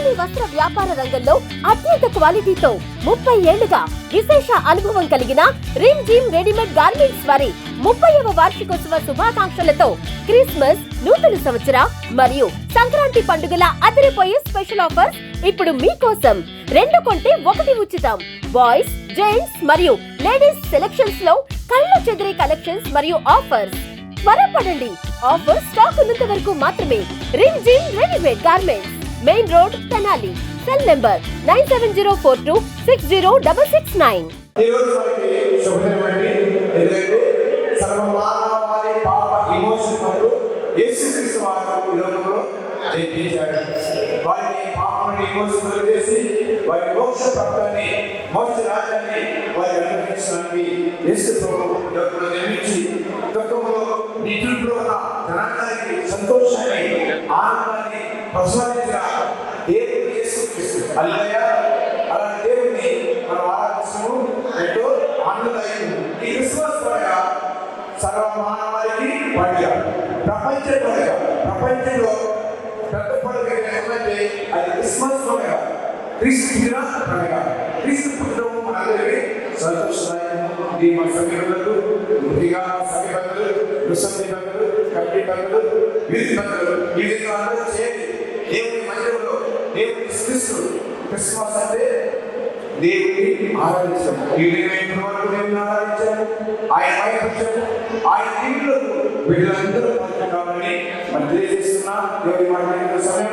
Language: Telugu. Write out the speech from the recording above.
పద్మిని వస్త్ర వ్యాపార రంగంలో అత్యంత క్వాలిటీతో 30 ఏళ్లుగా విశేష అనుభవం కలిగిన రిమ్ జిమ్ రెడీమేడ్ గార్మెంట్స్ వారి 30వ వార్షికోత్సవ శుభాకాంక్షలతో క్రిస్మస్, నూతన సంవత్సర మరియు సంక్రాంతి పండుగల అదిరిపోయే స్పెషల్ ఆఫర్స్ ఇప్పుడు మీకోసం. 2 కొంటే 1 ఉచితం. బాయ్స్, జెంట్స్ మరియు లేడీస్ సెలక్షన్స్ లో కళ్ళు చెదిరే కలెక్షన్స్ మరియు ఆఫర్స్. త్వరపడండి, ఆఫర్ స్టాక్ ఉన్నంత వరకు మాత్రమే. Rim gym readymade garments, main road, Tenali. Cell number 9704260669. వారిని పాపని విమోచన చేసి వారి మోక్ష ప్రాప్తాన్ని, మోక్ష రాజ్యాన్ని వారి అనుగ్రహించడానికి యేసు ప్రభువు లోకంలో జన్మించి లోకంలో నిత్యుల్లో ఉన్న జనాంగానికి సంతోషాన్ని, ఆనందాన్ని ప్రసాదించిన దేవుడు యేసు క్రీస్తు. హల్లెలూయా. అలాంటి దేవుడిని మనం ఆరాధించము ఎంతో ఆనందదాయకం. ఈ క్రిస్మస్ పండుగ సర్వమానవాళికి పండుగ, ప్రపంచ పండుగ. ప్రపంచంలో పెద్ద పండుగ ఏమంటే అది క్రిస్మస్ పండుగ, క్రీస్తు పుట్టిన పండుగ. క్రీస్తు పుట్టడం మనందరికీ సంతోషదాయకం. ఇది మన సమీపంలో ముఖ్యంగా సమీపంలో ముసలి బంధువులు, కమిటీ బంధువులు, వీధి బంధువులు ఈ విధంగా అందరూ చేరి దేవుని మందిరంలో దేవుని స్తుతిస్తూ క్రిస్మస్ అంటే దేవుని ఆరాధించడం. ఈ విధంగా వరకు దేవుని ఆరాధించాము, ఆయన భయపరచము, ఆయన దీవులకు వీళ్ళందరూ కావాలని మనం తెలియజేస్తున్నా. దేవుని మాట సమయం